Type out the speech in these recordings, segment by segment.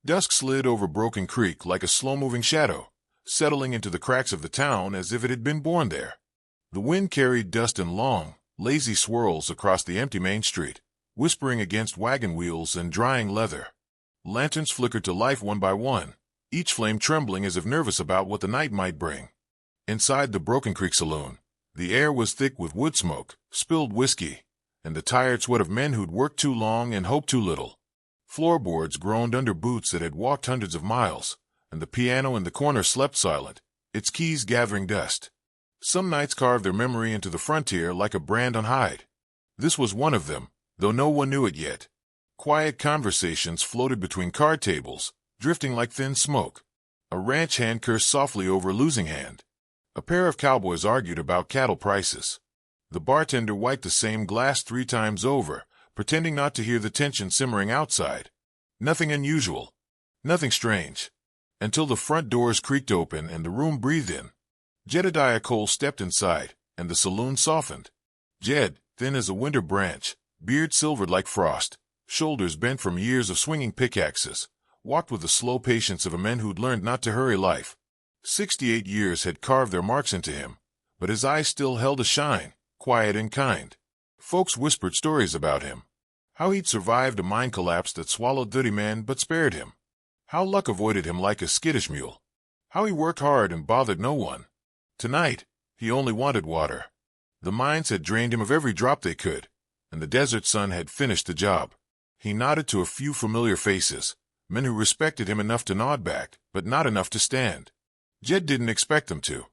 Dusk slid over Broken Creek like a slow-moving shadow, settling into the cracks of the town as if it had been born there. The wind carried dust in long, lazy swirls across the empty main street, whispering against wagon wheels and drying leather. Lanterns flickered to life one by one, each flame trembling as if nervous about what the night might bring. Inside the Broken Creek saloon, the air was thick with wood smoke, spilled whiskey, and the tired sweat of men who'd worked too long and hoped too little. Floorboards groaned under boots that had walked hundreds of miles, and the piano in the corner slept silent, its keys gathering dust. Some nights carved their memory into the frontier like a brand on hide. This was one of them, though no one knew it yet. Quiet conversations floated between card tables, drifting like thin smoke. A ranch hand cursed softly over a losing hand. A pair of cowboys argued about cattle prices. The bartender wiped the same glass 3 times over, pretending not to hear the tension simmering outside. Nothing unusual. Nothing strange. Until the front doors creaked open and the room breathed in. Jedediah Cole stepped inside, and the saloon softened. Jed, thin as a winter branch, beard silvered like frost, shoulders bent from years of swinging pickaxes, walked with the slow patience of a man who'd learned not to hurry life. 68 years had carved their marks into him, but his eyes still held a shine, quiet and kind. Folks whispered stories about him. How he'd survived a mine collapse that swallowed 30 men but spared him. How luck avoided him like a skittish mule. How he worked hard and bothered no one. Tonight, he only wanted water. The mines had drained him of every drop they could, and the desert sun had finished the job. He nodded to a few familiar faces, men who respected him enough to nod back, but not enough to stand. Jed didn't expect them to.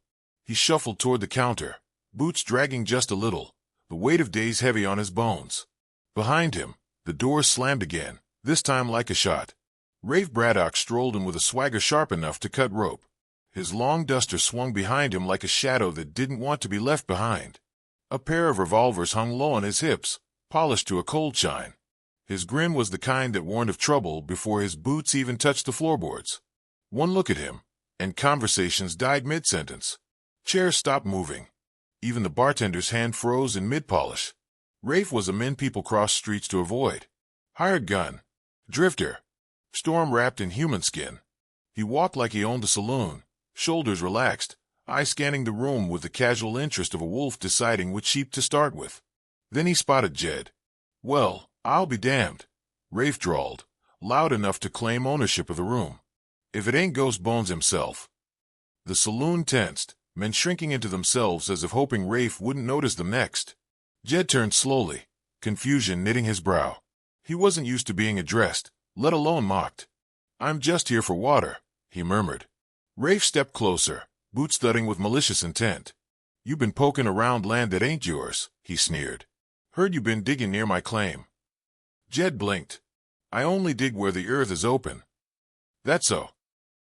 He shuffled toward the counter, boots dragging just a little, the weight of days heavy on his bones. Behind him, the door slammed again, this time like a shot. Rafe Braddock strolled in with a swagger sharp enough to cut rope. His long duster swung behind him like a shadow that didn't want to be left behind. A pair of revolvers hung low on his hips, polished to a cold shine. His grin was the kind that warned of trouble before his boots even touched the floorboards. One look at him, and conversations died mid-sentence. Chairs stopped moving. Even the bartender's hand froze in mid-polish. Rafe was a man people crossed streets to avoid. Hired gun. Drifter. Storm wrapped in human skin. He walked like he owned the saloon, shoulders relaxed, eyes scanning the room with the casual interest of a wolf deciding which sheep to start with. Then he spotted Jed. "Well, I'll be damned," Rafe drawled, loud enough to claim ownership of the room. "If it ain't Ghost Bones himself." The saloon tensed, men shrinking into themselves as if hoping Rafe wouldn't notice them next. Jed turned slowly, confusion knitting his brow. He wasn't used to being addressed, let alone mocked. "I'm just here for water," he murmured. Rafe stepped closer, boots thudding with malicious intent. "You been poking around land that ain't yours," he sneered. "Heard you been digging near my claim." Jed blinked. "I only dig where the earth is open." "That's so."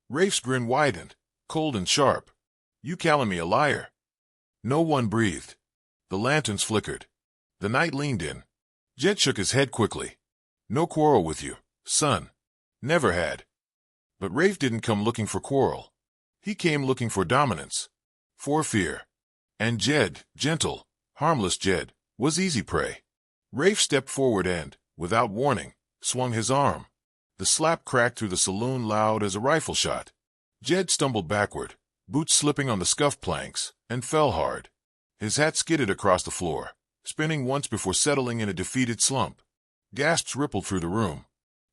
Rafe's grin widened, cold and sharp. "You calling me a liar?" No one breathed. The lanterns flickered. The night leaned in. Jed shook his head quickly. "No quarrel with you, son. Never had." But Rafe didn't come looking for quarrel. He came looking for dominance. For fear. And Jed, gentle, harmless Jed, was easy prey. Rafe stepped forward and, without warning, swung his arm. The slap cracked through the saloon loud as a rifle shot. Jed stumbled backward, boots slipping on the scuffed planks, and fell hard. His hat skidded across the floor, spinning once before settling in a defeated slump. Gasps rippled through the room.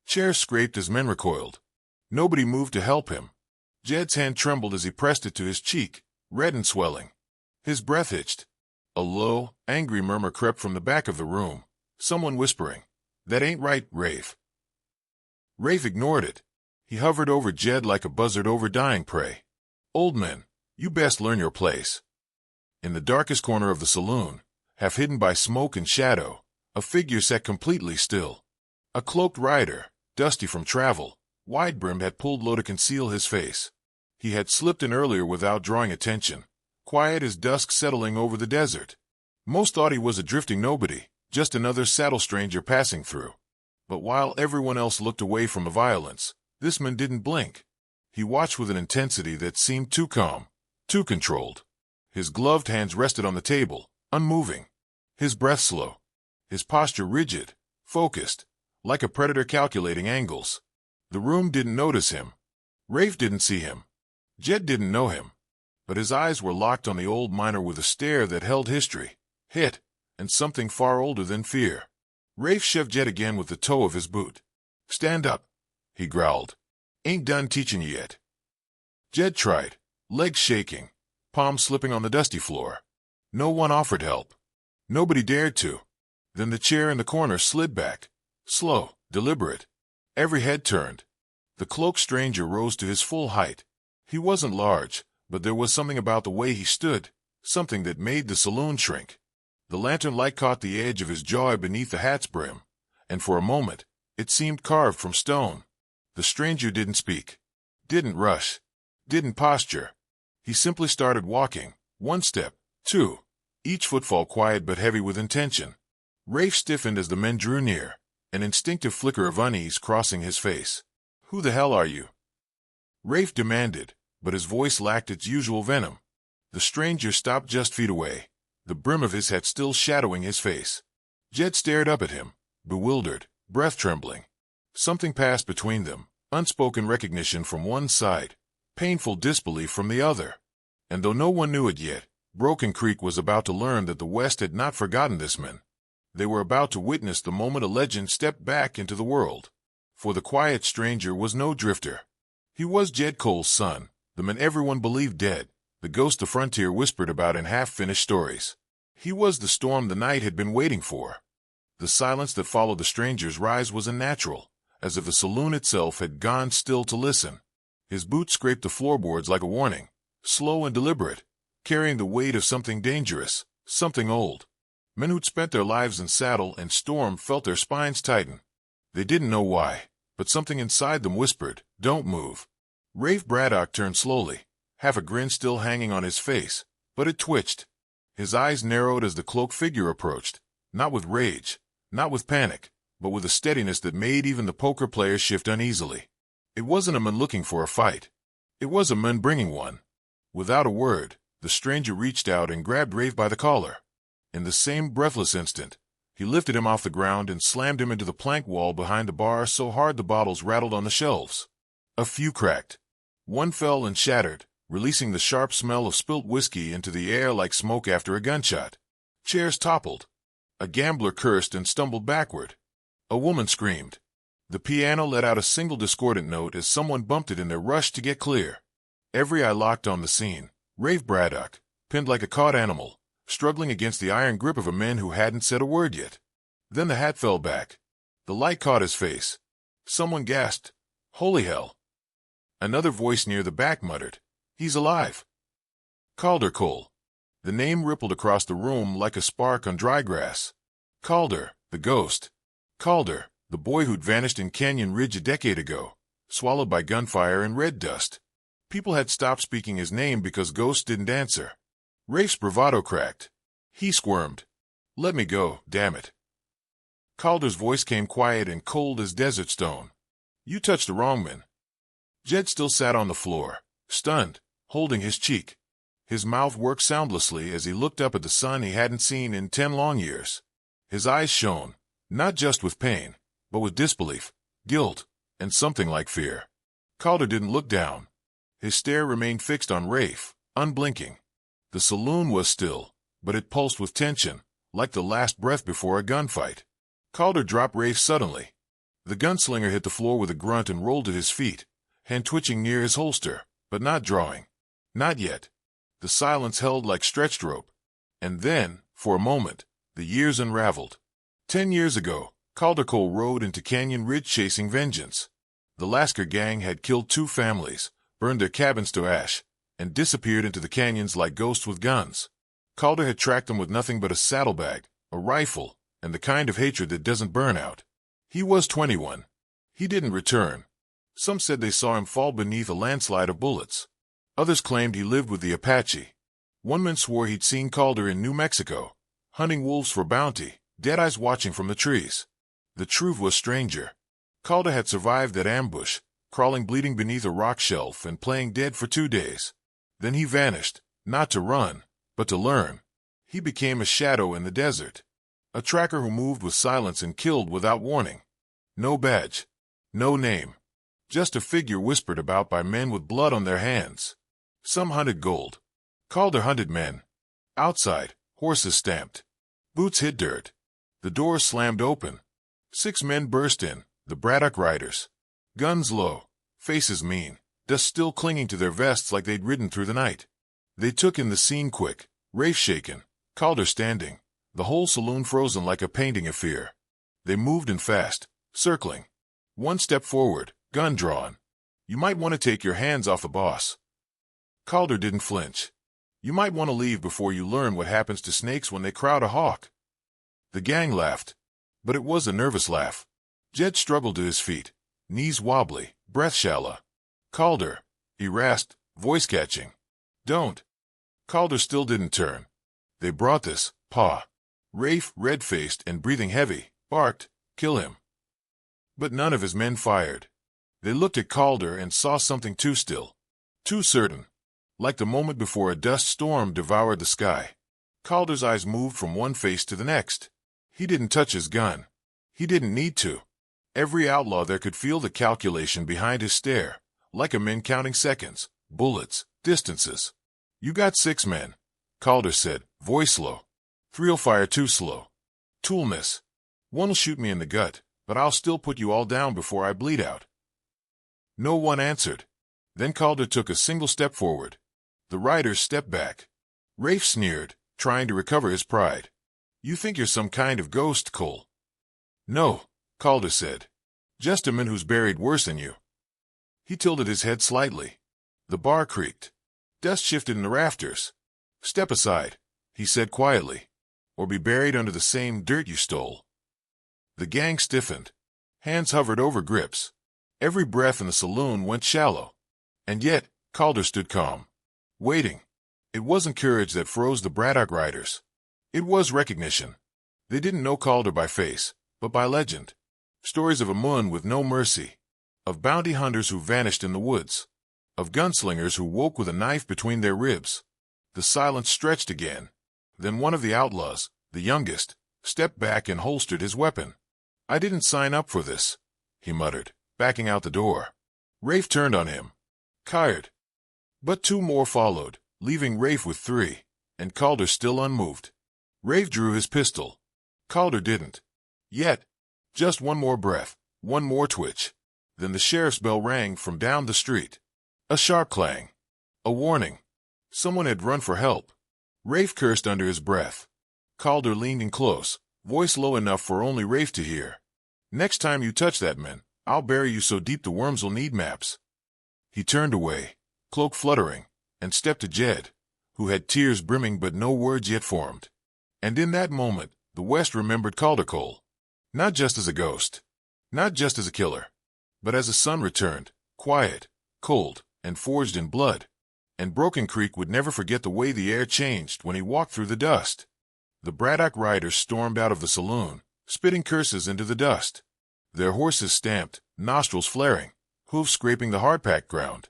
Chairs scraped as men recoiled. Nobody moved to help him. Jed's hand trembled as he pressed it to his cheek, red and swelling. His breath hitched. A low, angry murmur crept from the back of the room, someone whispering, "That ain't right, Rafe." Rafe ignored it. He hovered over Jed like a buzzard over dying prey. "Old man, you best learn your place." In the darkest corner of the saloon, half hidden by smoke and shadow, a figure sat completely still. A cloaked rider, dusty from travel, wide-brimmed, had pulled low to conceal his face. He had slipped in earlier without drawing attention, quiet as dusk settling over the desert. Most thought he was a drifting nobody, just another saddle stranger passing through. But while everyone else looked away from the violence, this man didn't blink. He watched with an intensity that seemed too calm, too controlled. His gloved hands rested on the table, unmoving. His breath slow. His posture rigid, focused, like a predator calculating angles. The room didn't notice him. Rafe didn't see him. Jed didn't know him. But his eyes were locked on the old miner with a stare that held history, hit, and something far older than fear. Rafe shoved Jed again with the toe of his boot. "Stand up," he growled. "Ain't done teaching you yet." Jed tried, legs shaking, palms slipping on the dusty floor. No one offered help. Nobody dared to. Then the chair in the corner slid back, slow, deliberate. Every head turned. The cloaked stranger rose to his full height. He wasn't large, but there was something about the way he stood, something that made the saloon shrink. The lantern light caught the edge of his jaw beneath the hat's brim, and for a moment, it seemed carved from stone. The stranger didn't speak, didn't rush, didn't posture. He simply started walking, one step, two, each footfall quiet but heavy with intention. Rafe stiffened as the men drew near, an instinctive flicker of unease crossing his face. "Who the hell are you?" Rafe demanded, but his voice lacked its usual venom. The stranger stopped just feet away, the brim of his hat still shadowing his face. Jed stared up at him, bewildered, breath trembling. Something passed between them, unspoken recognition from one side, painful disbelief from the other. And though no one knew it yet, Broken Creek was about to learn that the West had not forgotten this man. They were about to witness the moment a legend stepped back into the world. For the quiet stranger was no drifter. He was Jed Cole's son, the man everyone believed dead, the ghost the frontier whispered about in half-finished stories. He was the storm the night had been waiting for. The silence that followed the stranger's rise was unnatural, as if the saloon itself had gone still to listen. His boots scraped the floorboards like a warning, slow and deliberate, carrying the weight of something dangerous, something old. Men who'd spent their lives in saddle and storm felt their spines tighten. They didn't know why, but something inside them whispered, "Don't move." Rafe Braddock turned slowly, half a grin still hanging on his face, but it twitched. His eyes narrowed as the cloaked figure approached, not with rage, not with panic, but with a steadiness that made even the poker player shift uneasily. It wasn't a man looking for a fight. It was a man bringing one. Without a word, the stranger reached out and grabbed Rafe by the collar. In the same breathless instant, he lifted him off the ground and slammed him into the plank wall behind the bar so hard the bottles rattled on the shelves. A few cracked. One fell and shattered, releasing the sharp smell of spilt whiskey into the air like smoke after a gunshot. Chairs toppled. A gambler cursed and stumbled backward. A woman screamed. The piano let out a single discordant note as someone bumped it in their rush to get clear. Every eye locked on the scene. Rafe Braddock, pinned like a caught animal, struggling against the iron grip of a man who hadn't said a word yet. Then the hat fell back. The light caught his face. Someone gasped, "Holy hell!" Another voice near the back muttered, "He's alive." Calder Cole. The name rippled across the room like a spark on dry grass. Calder, the ghost. Calder, the boy who'd vanished in Canyon Ridge a decade ago, swallowed by gunfire and red dust. People had stopped speaking his name because ghosts didn't answer. Rafe's bravado cracked. He squirmed. "Let me go, damn it." Calder's voice came quiet and cold as desert stone. "You touched the wrong man." Jed still sat on the floor, stunned, holding his cheek. His mouth worked soundlessly as he looked up at the sun he hadn't seen in 10 long years. His eyes shone, not just with pain, but with disbelief, guilt, and something like fear. Calder didn't look down. His stare remained fixed on Rafe, unblinking. The saloon was still, but it pulsed with tension, like the last breath before a gunfight. Calder dropped Rafe suddenly. The gunslinger hit the floor with a grunt and rolled to his feet, hand twitching near his holster, but not drawing. Not yet. The silence held like stretched rope. And then, for a moment, the years unraveled. 10 years ago, Calder Cole rode into Canyon Ridge chasing vengeance. The Lasker gang had killed 2 families, burned their cabins to ash, and disappeared into the canyons like ghosts with guns. Calder had tracked them with nothing but a saddlebag, a rifle, and the kind of hatred that doesn't burn out. He was 21. He didn't return. Some said they saw him fall beneath a landslide of bullets. Others claimed he lived with the Apache. One man swore he'd seen Calder in New Mexico, hunting wolves for bounty, dead eyes watching from the trees. The truth was stranger. Calder had survived that ambush, crawling bleeding beneath a rock shelf and playing dead for 2 days. Then he vanished, not to run, but to learn. He became a shadow in the desert. A tracker who moved with silence and killed without warning. No badge. No name. just a figure whispered about by men with blood on their hands. Some hunted gold. Calder hunted men. Outside, horses stamped. Boots hit dirt. The door slammed open. 6 men burst in, the Braddock riders. Guns low, faces mean, dust still clinging to their vests like they'd ridden through the night. They took in the scene quick, Rafe shaken, Calder standing, the whole saloon frozen like a painting of fear. They moved in fast, circling. 1 step forward, gun drawn. You might want to take your hands off the boss. Calder didn't flinch. You might want to leave before you learn what happens to snakes when they crowd a hawk. The gang laughed. But it was a nervous laugh. Jed struggled to his feet, knees wobbly, breath shallow. Calder, he rasped, voice catching. Don't. Calder still didn't turn. They brought this, Pa. Rafe, red-faced and breathing heavy, barked, kill him. But none of his men fired. They looked at Calder and saw something too still. Too certain. Like the moment before a dust storm devoured the sky. Calder's eyes moved from one face to the next. He didn't touch his gun. He didn't need to. Every outlaw there could feel the calculation behind his stare, like a man counting seconds, bullets, distances. You got 6 men, Calder said, voice low. 3'll fire too slow. 2'll miss. 1'll shoot me in the gut, but I'll still put you all down before I bleed out. No one answered. Then Calder took a single step forward. The riders stepped back. Rafe sneered, trying to recover his pride. You think you're some kind of ghost, Cole? No, Calder said. Just a man who's buried worse than you. He tilted his head slightly. The bar creaked. Dust shifted in the rafters. Step aside, he said quietly, or be buried under the same dirt you stole. The gang stiffened. Hands hovered over grips. Every breath in the saloon went shallow. And yet, Calder stood calm, waiting. It wasn't courage that froze the Braddock riders. It was recognition. They didn't know Calder by face, but by legend. Stories of a moon with no mercy. Of bounty hunters who vanished in the woods. Of gunslingers who woke with a knife between their ribs. The silence stretched again. Then one of the outlaws, the youngest, stepped back and holstered his weapon. I didn't sign up for this, he muttered, backing out the door. Rafe turned on him. Tired. But 2 more followed, leaving Rafe with 3, and Calder still unmoved. Rafe drew his pistol. Calder didn't. Yet. Just 1 more breath, 1 more twitch. Then the sheriff's bell rang from down the street. A sharp clang. A warning. Someone had run for help. Rafe cursed under his breath. Calder leaned in close, voice low enough for only Rafe to hear. Next time you touch that man, I'll bury you so deep the worms'll need maps. He turned away, cloak fluttering, and stepped to Jed, who had tears brimming but no words yet formed. And in that moment, the West remembered Calder Cole. Not just as a ghost. Not just as a killer. But as a son returned, quiet, cold, and forged in blood. And Broken Creek would never forget the way the air changed when he walked through the dust. The Braddock riders stormed out of the saloon, spitting curses into the dust. Their horses stamped, nostrils flaring, hooves scraping the hard-packed ground.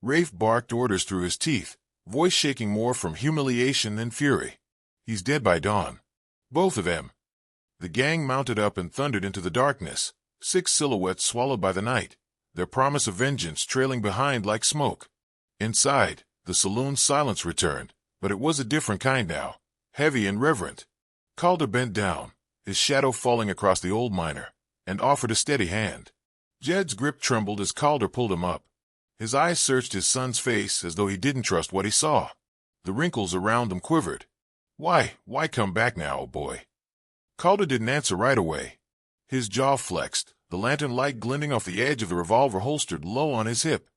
Rafe barked orders through his teeth, voice shaking more from humiliation than fury. He's dead by dawn. Both of them. The gang mounted up and thundered into the darkness, 6 silhouettes swallowed by the night, their promise of vengeance trailing behind like smoke. Inside, the saloon's silence returned, but it was a different kind now, heavy and reverent. Calder bent down, his shadow falling across the old miner, and offered a steady hand. Jed's grip trembled as Calder pulled him up. His eyes searched his son's face as though he didn't trust what he saw. The wrinkles around them quivered. Why come back now, old boy? Calder didn't answer right away. His jaw flexed, the lantern light glinting off the edge of the revolver holstered low on his hip.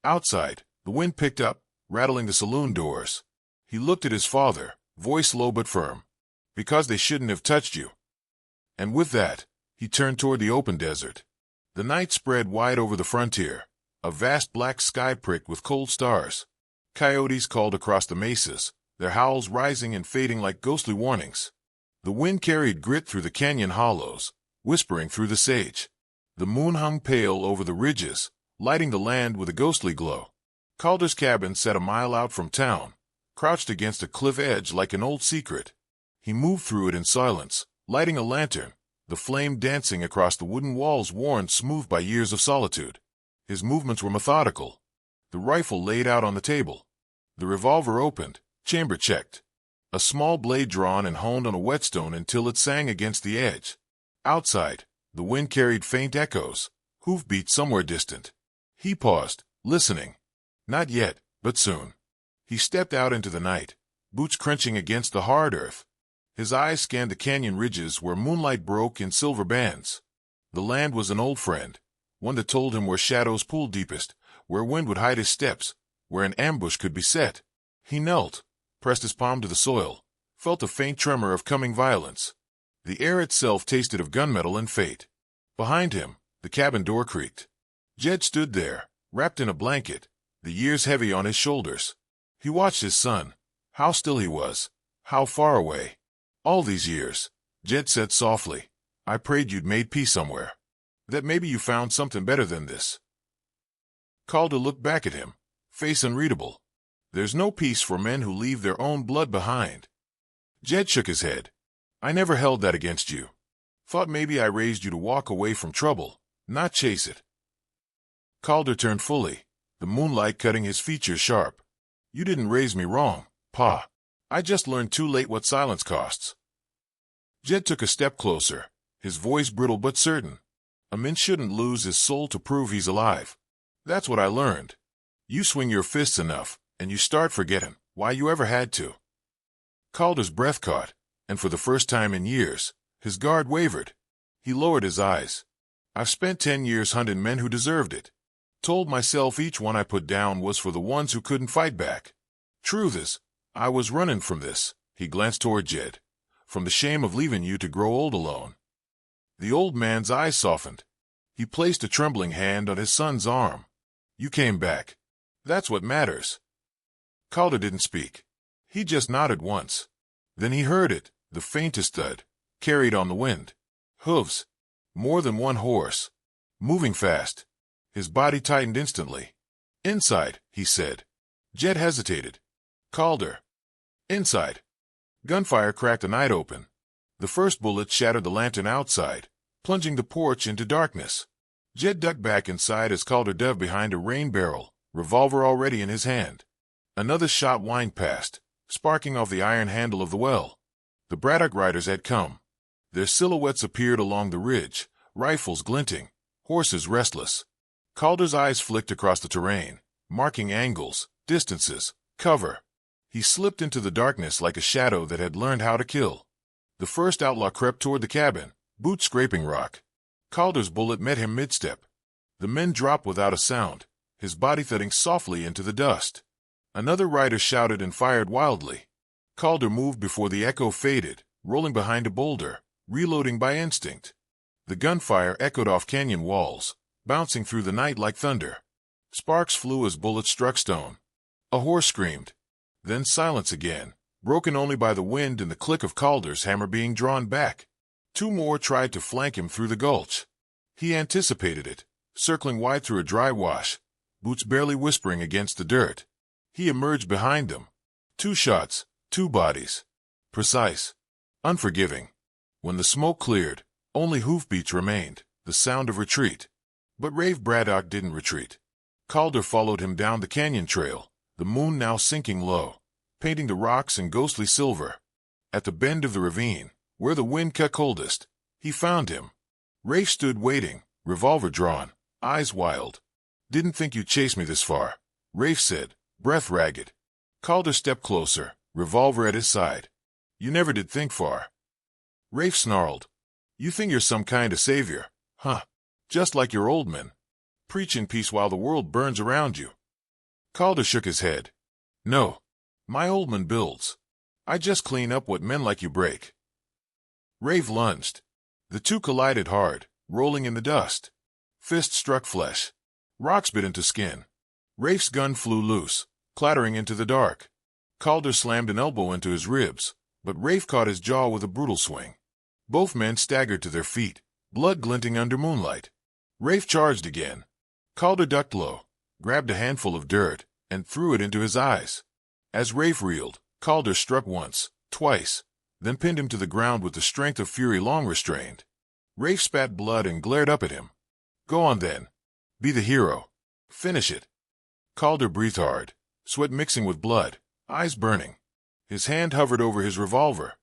Outside, the wind picked up, rattling the saloon doors. He looked at his father, voice low but firm. Because they shouldn't have touched you. And with that, he turned toward the open desert. The night spread wide over the frontier, a vast black sky pricked with cold stars. Coyotes called across the mesas, their howls rising and fading like ghostly warnings. The wind carried grit through the canyon hollows, whispering through the sage. The moon hung pale over the ridges, lighting the land with a ghostly glow. Calder's cabin sat a mile out from town, crouched against a cliff edge like an old secret. He moved through it in silence, lighting a lantern, the flame dancing across the wooden walls worn smooth by years of solitude. His movements were methodical. The rifle laid out on the table. The revolver opened, chamber checked. A small blade drawn and honed on a whetstone until it sang against the edge. Outside, the wind carried faint echoes, hoofbeats somewhere distant. He paused, listening. Not yet, but soon. He stepped out into the night, boots crunching against the hard earth. His eyes scanned the canyon ridges where moonlight broke in silver bands. The land was an old friend, one that told him where shadows pooled deepest, where wind would hide his steps, where an ambush could be set. He knelt, pressed his palm to the soil, felt a faint tremor of coming violence. The air itself tasted of gunmetal and fate. Behind him, the cabin door creaked. Jed stood there, wrapped in a blanket, the years heavy on his shoulders. He watched his son. How still he was. How far away. All these years, Jed said softly, I prayed you'd made peace somewhere. That maybe you found something better than this. Calder looked back at him, face unreadable. There's no peace for men who leave their own blood behind. Jed shook his head. I never held that against you. Thought maybe I raised you to walk away from trouble, not chase it. Calder turned fully, the moonlight cutting his features sharp. You didn't raise me wrong, Pa. I just learned too late what silence costs. Jed took a step closer, his voice brittle but certain. A man shouldn't lose his soul to prove he's alive. That's what I learned. You swing your fists enough, and you start forgetting why you ever had to. Calder's breath caught, and for the first time in years, his guard wavered. He lowered his eyes. I've spent 10 years hunting men who deserved it. Told myself each one I put down was for the ones who couldn't fight back. Truth is, I was running from this, he glanced toward Jed, from the shame of leaving you to grow old alone. The old man's eyes softened. He placed a trembling hand on his son's arm. You came back. That's what matters. Calder didn't speak. He just nodded once. Then he heard it, the faintest thud, carried on the wind. Hooves. More than one horse. Moving fast. His body tightened instantly. Inside, he said. Jed hesitated. Calder. Inside. Gunfire cracked the night open. The first bullet shattered the lantern outside, plunging the porch into darkness. Jed ducked back inside as Calder dove behind a rain barrel, revolver already in his hand. Another shot whined past, sparking off the iron handle of the well. The Braddock riders had come. Their silhouettes appeared along the ridge, rifles glinting, horses restless. Calder's eyes flicked across the terrain, marking angles, distances, cover. He slipped into the darkness like a shadow that had learned how to kill. The first outlaw crept toward the cabin, boots scraping rock. Calder's bullet met him mid-step. The men dropped without a sound, his body thudding softly into the dust. Another rider shouted and fired wildly. Calder moved before the echo faded, rolling behind a boulder, reloading by instinct. The gunfire echoed off canyon walls, bouncing through the night like thunder. Sparks flew as bullets struck stone. A horse screamed. Then silence again, broken only by the wind and the click of Calder's hammer being drawn back. Two more tried to flank him through the gulch. He anticipated it, circling wide through a dry wash, boots barely whispering against the dirt. He emerged behind them. 2 shots, 2 bodies. Precise. Unforgiving. When the smoke cleared, only hoofbeats remained, the sound of retreat. But Rafe Braddock didn't retreat. Calder followed him down the canyon trail, the moon now sinking low, painting the rocks in ghostly silver. At the bend of the ravine, where the wind cut coldest, he found him. Rafe stood waiting, revolver drawn, eyes wild. Didn't think you'd chase me this far, Rafe said, breath ragged. Calder stepped closer, revolver at his side. You never did think far. Rafe snarled. You think you're some kind of savior, huh? Just like your old men. Preaching peace while the world burns around you. Calder shook his head. No. My old man builds. I just clean up what men like you break. Rafe lunged. The two collided hard, rolling in the dust. Fist struck flesh. Rocks bit into skin. Rafe's gun flew loose, clattering into the dark. Calder slammed an elbow into his ribs, but Rafe caught his jaw with a brutal swing. Both men staggered to their feet, blood glinting under moonlight. Rafe charged again. Calder ducked low, grabbed a handful of dirt, and threw it into his eyes. As Rafe reeled, Calder struck once, twice, then pinned him to the ground with the strength of fury long restrained. Rafe spat blood and glared up at him. Go on then. Be the hero. Finish it. Calder breathed hard, sweat mixing with blood, eyes burning. His hand hovered over his revolver,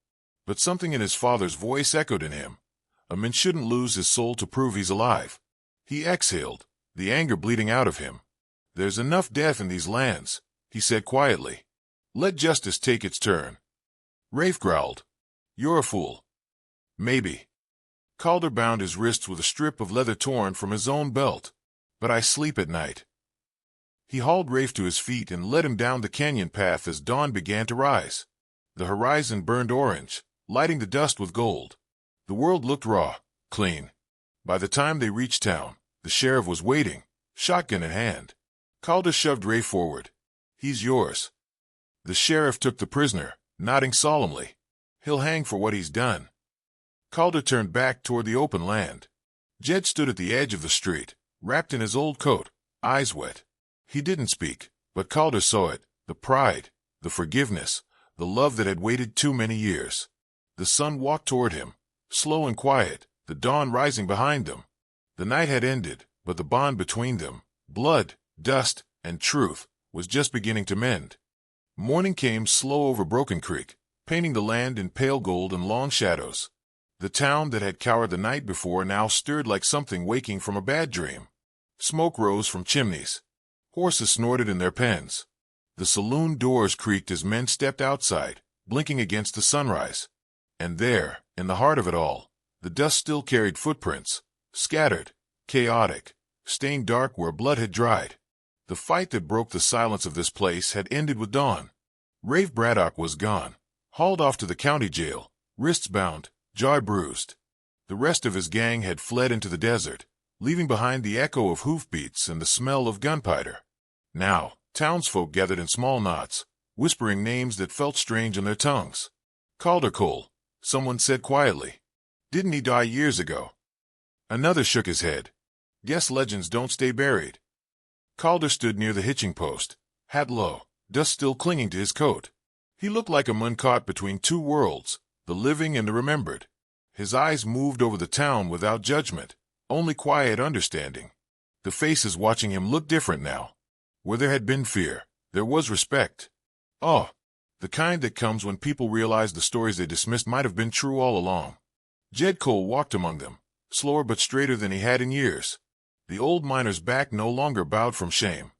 but something in his father's voice echoed in him. A man shouldn't lose his soul to prove he's alive. He exhaled, the anger bleeding out of him. There's enough death in these lands, he said quietly. Let justice take its turn. Rafe growled. You're a fool. Maybe. Calder bound his wrists with a strip of leather torn from his own belt. But I sleep at night. He hauled Rafe to his feet and led him down the canyon path as dawn began to rise. The horizon burned orange, lighting the dust with gold. The world looked raw, clean. By the time they reached town, the sheriff was waiting, shotgun in hand. Calder shoved Rafe forward. He's yours. The sheriff took the prisoner, nodding solemnly. He'll hang for what he's done. Calder turned back toward the open land. Jed stood at the edge of the street, wrapped in his old coat, eyes wet. He didn't speak, but Calder saw it, the pride, the forgiveness, the love that had waited too many years. The sun walked toward him, slow and quiet, the dawn rising behind them. The night had ended, but the bond between them, blood, dust, and truth, was just beginning to mend. Morning came slow over Broken Creek, painting the land in pale gold and long shadows. The town that had cowered the night before now stirred like something waking from a bad dream. Smoke rose from chimneys. Horses snorted in their pens. The saloon doors creaked as men stepped outside, blinking against the sunrise. And there, in the heart of it all, the dust still carried footprints, scattered, chaotic, stained dark where blood had dried. The fight that broke the silence of this place had ended with dawn. Rafe Braddock was gone, hauled off to the county jail, wrists bound, jaw bruised. The rest of his gang had fled into the desert, leaving behind the echo of hoofbeats and the smell of gunpowder. Now, townsfolk gathered in small knots, whispering names that felt strange on their tongues. Calder Cole, someone said quietly. Didn't he die years ago? Another shook his head. Guess legends don't stay buried. Calder stood near the hitching post, hat low, dust still clinging to his coat. He looked like a man caught between two worlds, the living and the remembered. His eyes moved over the town without judgment, only quiet understanding. The faces watching him looked different now. Where there had been fear, there was respect. Oh, the kind that comes when people realize the stories they dismissed might have been true all along. Jed Cole walked among them, slower but straighter than he had in years. The old miner's back no longer bowed from shame.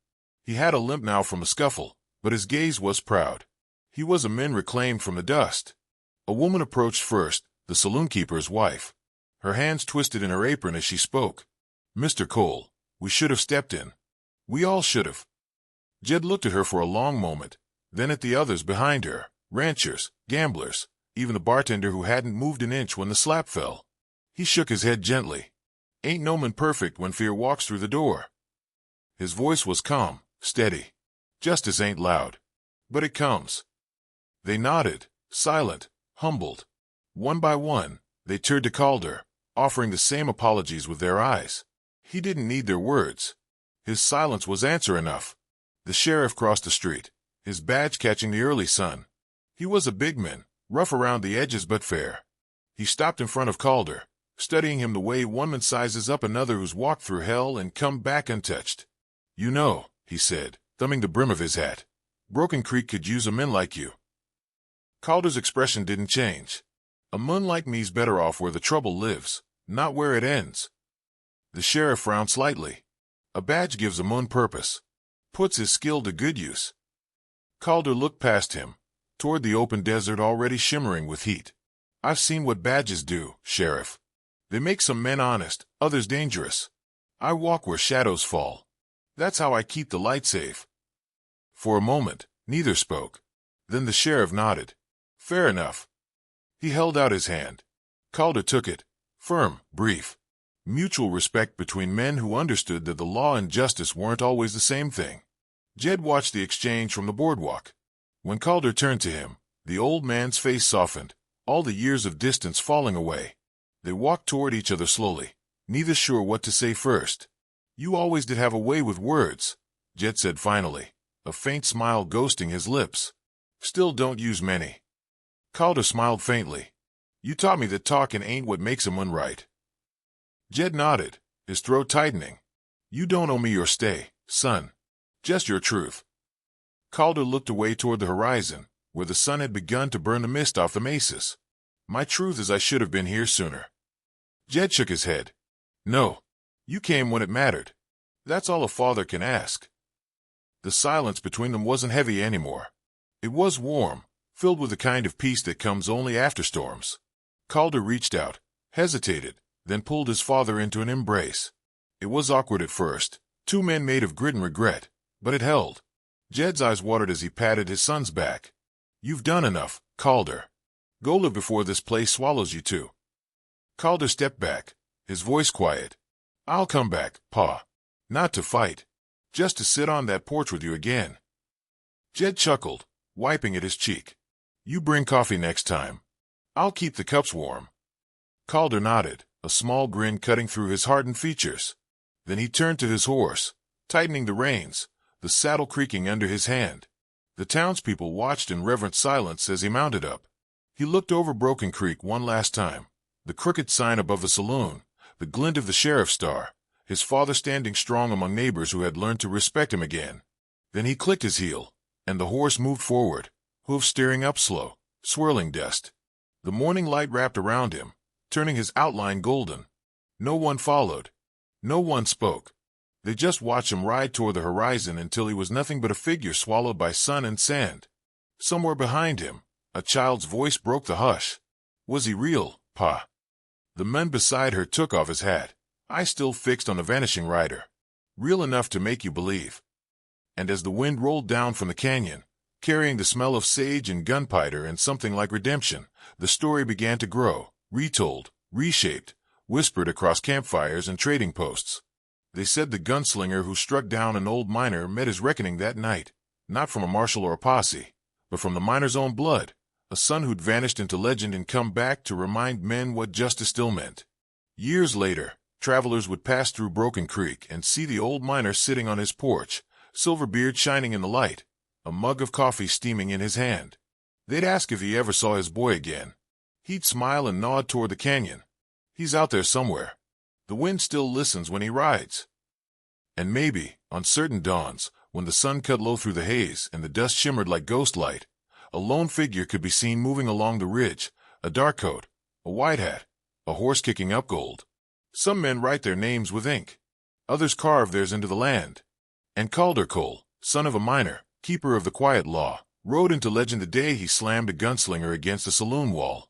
He had a limp now from a scuffle, but his gaze was proud. He was a man reclaimed from the dust. A woman approached first, the saloon-keeper's wife. Her hands twisted in her apron as she spoke. Mr. Cole, we should have stepped in. We all should have. Jed looked at her for a long moment, then at the others behind her, ranchers, gamblers, even the bartender who hadn't moved an inch when the slap fell. He shook his head gently. Ain't no man perfect when fear walks through the door. His voice was calm, steady. Justice ain't loud, but it comes. They nodded, silent, humbled. One by one, they turned to Calder, offering the same apologies with their eyes. He didn't need their words. His silence was answer enough. The sheriff crossed the street, his badge catching the early sun. He was a big man, rough around the edges but fair. He stopped in front of Calder, studying him the way one man sizes up another who's walked through hell and come back untouched. You know, he said, thumbing the brim of his hat, Broken Creek could use a man like you. Calder's expression didn't change. A man like me's better off where the trouble lives, not where it ends. The sheriff frowned slightly. A badge gives a man purpose, puts his skill to good use. Calder looked past him, toward the open desert already shimmering with heat. I've seen what badges do, Sheriff. They make some men honest, others dangerous. I walk where shadows fall. That's how I keep the light safe. For a moment, neither spoke. Then the sheriff nodded. Fair enough. He held out his hand. Calder took it, firm, brief. Mutual respect between men who understood that the law and justice weren't always the same thing. Jed watched the exchange from the boardwalk. When Calder turned to him, the old man's face softened, all the years of distance falling away. They walked toward each other slowly, neither sure what to say first. You always did have a way with words, Jed said finally, a faint smile ghosting his lips. Still don't use many. Calder smiled faintly. You taught me that talking ain't what makes a man right. Jed nodded, his throat tightening. You don't owe me your stay, Son, just your truth. Calder looked away toward the horizon, where the sun had begun to burn the mist off the mesas. My truth is I should have been here sooner. Jed shook his head. No. You came when it mattered. That's all a father can ask. The silence between them wasn't heavy anymore. It was warm, filled with the kind of peace that comes only after storms. Calder reached out, hesitated, then pulled his father into an embrace. It was awkward at first, two men made of grit and regret, but it held. Jed's eyes watered as he patted his son's back. You've done enough, Calder. Go live before this place swallows you too. Calder stepped back, his voice quiet. I'll come back, Pa. Not to fight. Just to sit on that porch with you again. Jed chuckled, wiping at his cheek. You bring coffee next time. I'll keep the cups warm. Calder nodded, a small grin cutting through his hardened features. Then he turned to his horse, tightening the reins, the saddle creaking under his hand. The townspeople watched in reverent silence as he mounted up. He looked over Broken Creek one last time, the crooked sign above the saloon, the glint of the sheriff's star, his father standing strong among neighbors who had learned to respect him again. Then he clicked his heel, and the horse moved forward, hoofs steering up slow, swirling dust. The morning light wrapped around him, turning his outline golden. No one followed. No one spoke. They just watched him ride toward the horizon until he was nothing but a figure swallowed by sun and sand. Somewhere behind him, a child's voice broke the hush. Was he real, Pa? The man beside her took off his hat, eyes still fixed on the vanishing rider. Real enough to make you believe. And as the wind rolled down from the canyon, carrying the smell of sage and gunpowder and something like redemption, the story began to grow, retold, reshaped, whispered across campfires and trading posts. They said the gunslinger who struck down an old miner met his reckoning that night, not from a marshal or a posse, but from the miner's own blood, a son who'd vanished into legend and come back to remind men what justice still meant. Years later, travelers would pass through Broken Creek and see the old miner sitting on his porch, silver beard shining in the light, a mug of coffee steaming in his hand. They'd ask if he ever saw his boy again. He'd smile and nod toward the canyon. He's out there somewhere. The wind still listens when he rides. And maybe, on certain dawns, when the sun cut low through the haze and the dust shimmered like ghost light, a lone figure could be seen moving along the ridge, a dark coat, a white hat, a horse kicking up gold. Some men write their names with ink. Others carve theirs into the land. And Calder Cole, son of a miner, keeper of the quiet law, rode into legend the day he slammed a gunslinger against a saloon wall.